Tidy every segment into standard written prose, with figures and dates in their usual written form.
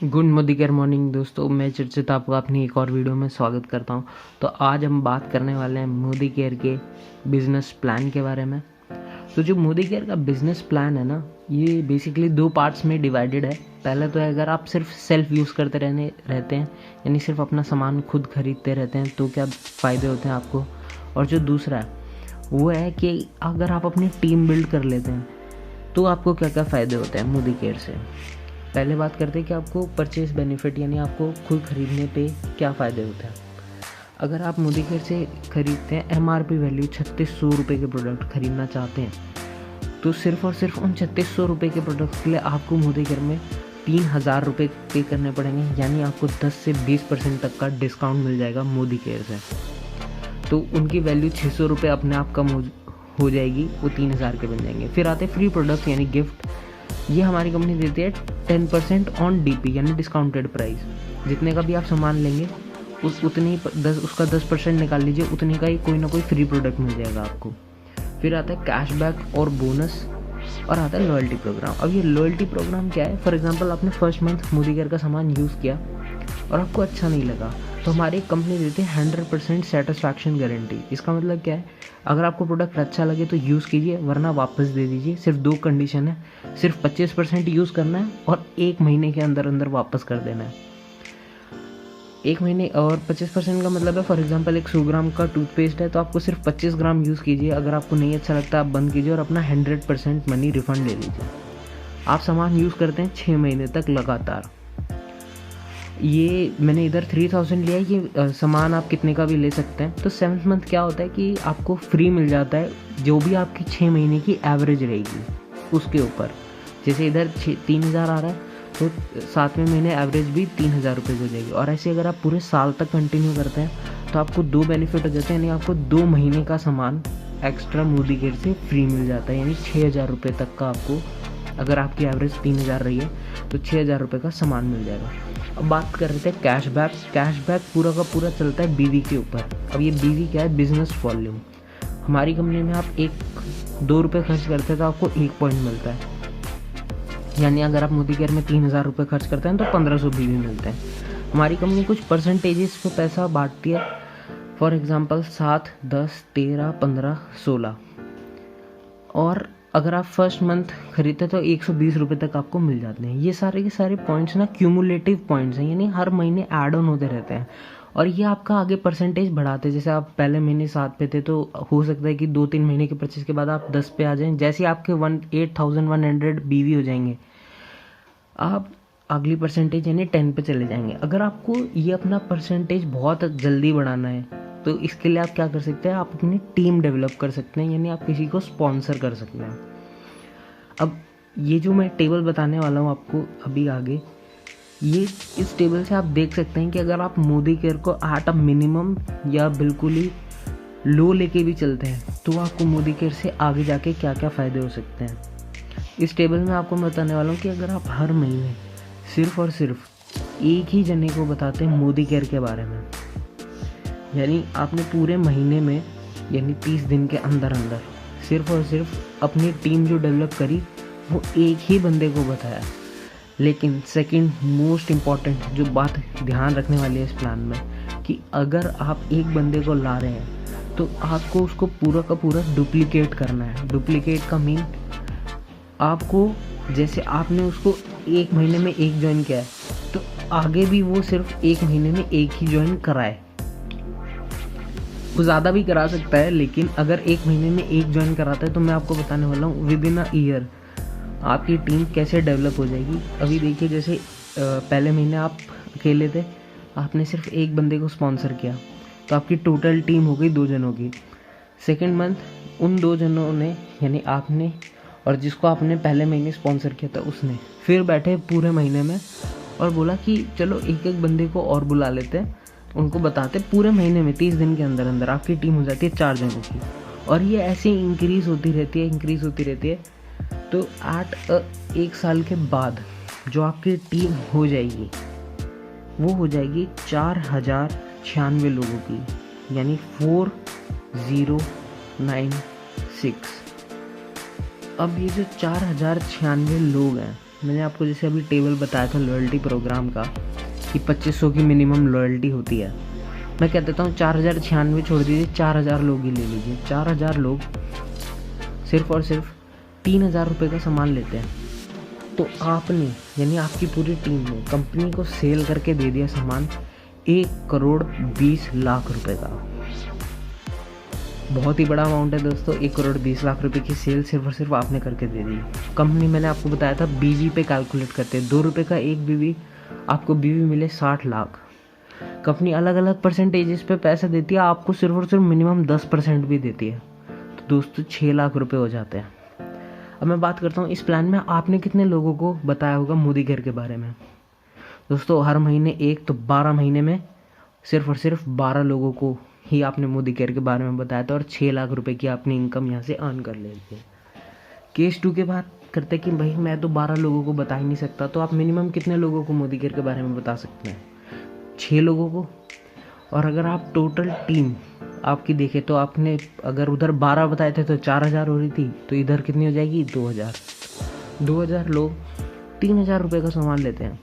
Good मोदिकर morning दोस्तों, मैं चर्चित आपको अपनी एक और वीडियो में स्वागत करता हूं। तो आज हम बात करने वाले हैं मोदी केयर के बिजनेस प्लान के बारे में। तो जो मोदी केयर का बिजनेस प्लान है ना, ये बेसिकली दो पार्ट्स में डिवाइडेड है। पहला तो है अगर आप सिर्फ सेल्फ यूज़ करते रहते हैं, यानी सिर्फ अपना सामान खुद खरीदते रहते हैं, तो क्या फ़ायदे होते हैं आपको। और जो दूसरा है वो है कि अगर आप अपनी टीम बिल्ड कर लेते हैं तो आपको क्या क्या फ़ायदे होते हैं मोदी केयर से। पहले बात करते हैं कि आपको परचेस बेनिफिट यानी आपको खुद खरीदने पे क्या फ़ायदे होते हैं। अगर आप मोदी केयर से खरीदते हैं, MRP वैल्यू 3600 रुपये के प्रोडक्ट खरीदना चाहते हैं, तो सिर्फ़ और सिर्फ उन 3600 रुपये के प्रोडक्ट के लिए आपको मोदी केयर में 3000 रुपये पे करने पड़ेंगे, यानी आपको 10 से 20% तक का डिस्काउंट मिल जाएगा मोदी केयर से। तो उनकी वैल्यू 600 रुपये अपने आप कम हो जाएगी, वो 3000 के बन जाएंगे। फिर आते फ्री प्रोडक्ट यानी गिफ्ट। ये हमारी कंपनी देती है 10% ऑन DP यानी डिस्काउंटेड प्राइस। जितने का भी आप सामान लेंगे उसका 10% निकाल लीजिए, उतने का ही कोई ना कोई फ्री प्रोडक्ट मिल जाएगा आपको। फिर आता है कैशबैक और बोनस, और आता है लॉयल्टी प्रोग्राम। अब ये लॉयल्टी प्रोग्राम क्या है? फॉर एग्जांपल आपने फर्स्ट मंथ मोदी केयर का सामान यूज़ किया और आपको अच्छा नहीं लगा, तो हमारी कंपनी देती है 100% सेटिस्फैक्शन गारंटी। इसका मतलब क्या है? अगर आपको प्रोडक्ट अच्छा लगे तो यूज़ कीजिए, वरना वापस दे दीजिए। सिर्फ दो कंडीशन है, सिर्फ 25% यूज़ करना है और 1 महीने के अंदर अंदर वापस कर देना है। 1 महीने और 25% का मतलब है, फॉर एग्जांपल 100 ग्राम का टूथपेस्ट है तो आपको सिर्फ 25 ग्राम यूज़ कीजिए। अगर आपको नहीं अच्छा लगता आप बंद कीजिए और अपना 100% मनी रिफंड ले लीजिए। आप सामान यूज़ करते हैं 6 महीने तक लगातार। ये मैंने इधर 3000 लिया है, ये सामान आप कितने का भी ले सकते हैं। तो 7th मंथ क्या होता है कि आपको फ्री मिल जाता है जो भी आपकी 6 महीने की एवरेज रहेगी उसके ऊपर। जैसे इधर 3000 आ रहा है तो 7वें महीने एवरेज भी 3000 रुपये हो जाएगी। और ऐसे अगर आप पूरे साल तक कंटिन्यू करते हैं तो आपको 2 बेनिफिट हो जाते हैं, यानी आपको 2 महीने का सामान एक्स्ट्रा मोदी केयर से फ्री मिल जाता है, यानी 6000 रुपये तक का आपको, अगर आपकी एवरेज 3000 रही है तो 6000 रुपये का सामान मिल जाएगा। अब बात कर रहे थे कैशबैक। कैशबैक पूरा का पूरा चलता है BV के ऊपर। अब ये BV क्या है? Business volume. हमारी कंपनी में आप 2 रुपये खर्च करते हैं तो आपको 1 पॉइंट मिलता है, यानी अगर आप मोदी केयर में 3000 रुपये खर्च करते हैं तो 1500 BV मिलते हैं। हमारी कंपनी कुछ परसेंटेजेस पे पैसा बांटती है, फॉर एग्जांपल 7, 10, 13, 15, 16। और अगर आप फर्स्ट मंथ खरीदते तो 120 रुपये तक आपको मिल जाते हैं। ये सारे के सारे पॉइंट्स ना क्यूमुलेटिव पॉइंट्स हैं, यानी हर महीने ऐड ऑन होते रहते हैं और ये आपका आगे परसेंटेज बढ़ाते हैं। जैसे आप पहले महीने 7 पे थे तो हो सकता है कि 2-3 महीने के परचेज के बाद आप 10 पे आ जाएं। जैसे आपके 8100 BV हो जाएंगे, आप अगली परसेंटेज यानी 10 पे चले जाएंगे। अगर आपको ये अपना परसेंटेज बहुत जल्दी बढ़ाना है तो इसके लिए आप क्या कर सकते हैं? आप अपनी टीम डेवलप कर सकते हैं, यानी आप किसी को स्पॉन्सर कर सकते हैं। अब ये जो मैं टेबल बताने वाला हूँ आपको अभी आगे, ये इस टेबल से आप देख सकते हैं कि अगर आप मोदी केयर को एट अ मिनिमम या बिल्कुल ही लो लेके भी चलते हैं तो आपको मोदी केयर से आगे जाके क्या क्या फ़ायदे हो सकते हैं। इस टेबल में आपको मैं बताने वाला हूँ कि अगर आप हर महीने सिर्फ और सिर्फ एक ही जने को बताते हैं मोदी केयर के बारे में, यानी आपने पूरे महीने में यानी 30 दिन के अंदर अंदर सिर्फ और सिर्फ अपनी टीम जो डेवलप करी वो एक ही बंदे को बताया। लेकिन सेकंड मोस्ट इम्पॉर्टेंट जो बात ध्यान रखने वाली है इस प्लान में, कि अगर आप एक बंदे को ला रहे हैं तो आपको उसको पूरा का पूरा डुप्लीकेट करना है। डुप्लीकेट का मीन, आपको जैसे आपने उसको 1 महीने में 1 ज्वाइन किया है तो आगे भी वो सिर्फ 1 महीने में 1 ही ज्वाइन कराए। वो ज़्यादा भी करा सकता है, लेकिन अगर 1 महीने में 1 ज्वाइन कराता है तो मैं आपको बताने वाला हूँ विद इन अ ईयर आपकी टीम कैसे डेवलप हो जाएगी। अभी देखिए, जैसे पहले महीने आप अकेले थे, आपने सिर्फ एक बंदे को स्पॉन्सर किया तो आपकी टोटल टीम हो गई 2 जनों की। सेकेंड मंथ उन 2 जनों ने, यानी आपने और जिसको आपने पहले महीने स्पॉन्सर किया था उसने, फिर बैठे पूरे महीने में और बोला कि चलो एक एक बंदे को और बुला लेते हैं, उनको बताते। पूरे महीने में 30 दिन के अंदर अंदर आपकी टीम हो जाती है 4 जनों की, और ये ऐसे इंक्रीज़ होती रहती है। तो 1 साल के बाद जो आपकी टीम हो जाएगी वो हो जाएगी 4096 लोगों की, यानी 4096। अब ये जो 4096 लोग हैं मैंने आपको जैसे अभी टेबल बताया था लॉयल्टी प्रोग्राम का कि 2500 की मिनिमम लॉयल्टी होती है। मैं कह देता हूँ 4096 छोड़ दीजिए, 4000 लोग ही ले लीजिए। 4000 लोग सिर्फ और सिर्फ 3000 रुपये का सामान लेते हैं। तो आपने यानी आपकी पूरी टीम ने कंपनी को सेल करके दे दिया सामान 1,20,00,000 रुपये का। बहुत ही बड़ा अमाउंट है दोस्तों, 1,20,00,000 रुपये की सेल सिर्फ और सिर्फ आपने करके दे दी। कंपनी मैंने आपको बताया था बीवी पे कैलकुलेट करते हैं, 2 रुपये का एक बीवी, आपको बीवी मिले 60 लाख। कंपनी अलग अलग परसेंटेजेस पे पैसा देती है, आपको सिर्फ और सिर्फ मिनिमम 10% भी देती है। तो दोस्तों 6 लाख रुपये हो जाते हैं। अब मैं बात करता हूँ इस प्लान में आपने कितने लोगों को बताया होगा मोदी केयर के बारे में। दोस्तों हर महीने एक, तो 12 महीने में सिर्फ और सिर्फ 12 लोगों को ही आपने मोदी केयर के बारे में बताया था और 6 लाख रुपए की आपने इनकम यहाँ से अर्न कर लेती है। केस 2 के बाद करते कि भाई मैं तो 12 लोगों को बता ही नहीं सकता, तो आप मिनिमम कितने लोगों को मोदी केयर के बारे में बता सकते हैं? 6 लोगों को। और अगर आप टोटल टीम आपकी देखें तो आपने अगर उधर 12 बताए थे तो 4000 हो रही थी, तो इधर कितनी हो जाएगी? 2000 लोग 3000 रुपये का सामान लेते हैं।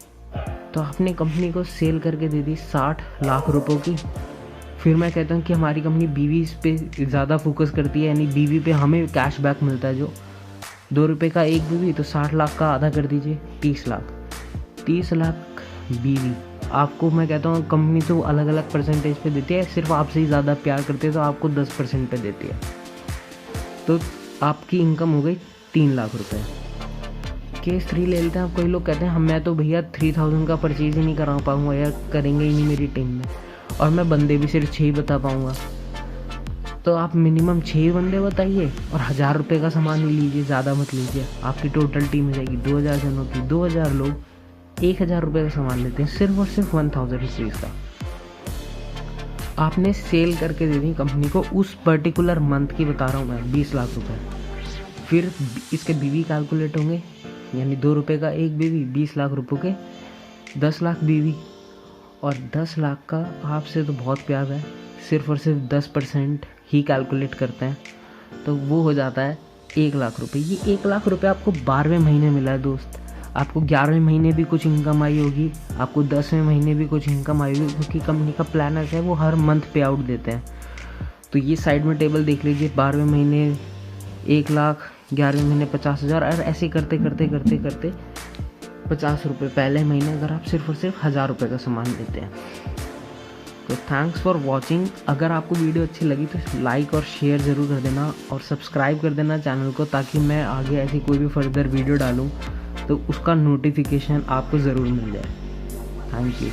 तो आपने कंपनी को सेल करके दे दी 60 लाख रुपयों की। फिर मैं कहता हूँ कि हमारी कंपनी बीवी पे ज़्यादा फोकस करती है, यानी बीवी पे हमें कैशबैक मिलता है जो 2 रुपये का एक बीवी, तो 60 लाख का आधा कर दीजिए 30 लाख। 30 लाख बीवी आपको, मैं कहता हूँ कंपनी तो अलग अलग परसेंटेज पे देती है, सिर्फ आपसे ही ज़्यादा प्यार करती है तो आपको 10% पे देती है। तो आपकी इनकम हो गई 3 लाख रुपये। केस 3 ले लेते हैं। आप कई लोग कहते हैं मैं तो भैया 3000 का परचेज ही नहीं करा पाऊँगा या करेंगे ही नहीं मेरी टीम में, और मैं बंदे भी सिर्फ 6 ही बता पाऊँगा। तो आप मिनिमम 6 बंदे बताइए और 1000 रुपये का सामान ही लीजिए, ज़्यादा मत लीजिए। आपकी टोटल टीम हो जाएगी 2000 जनों की। 2000 लोग 1000 रुपये का सामान लेते हैं, सिर्फ और सिर्फ 1000 रुपीज़ का। आपने सेल करके दे दी कंपनी को उस पर्टिकुलर मंथ की, बता रहा हूँ मैं, 20 लाख रुपये। फिर इसके बीवी कैलकुलेट होंगे, यानी 2 रुपये का एक बीवी, 20 लाख रुपये के 10 लाख बीवी, और 10 लाख का आपसे तो बहुत प्यार है, सिर्फ और सिर्फ 10% ही कैलकुलेट करते हैं, तो वो हो जाता है 1 लाख रुपये। ये 1 लाख रुपये आपको 12वें महीने मिला है दोस्त। आपको 11वें महीने भी कुछ इनकम आई होगी, आपको 10वें महीने भी कुछ इनकम आई होगी, क्योंकि कंपनी का प्लानर है वो हर मंथ पे आउट देते हैं। तो ये साइड में टेबल देख लीजिए, 12वें महीने 1 लाख, 11वें महीने 50,000, और ऐसे करते करते करते करते 50 रुपये पहले महीने, अगर आप सिर्फ और सिर्फ 1000 रुपये का सामान लेते हैं। तो थैंक्स फॉर वॉचिंग। अगर आपको वीडियो अच्छी लगी तो लाइक और शेयर ज़रूर कर देना और सब्सक्राइब कर देना चैनल को, ताकि मैं आगे ऐसी कोई भी फर्दर वीडियो डालूँ तो उसका नोटिफिकेशन आपको ज़रूर मिल जाए। Thank you.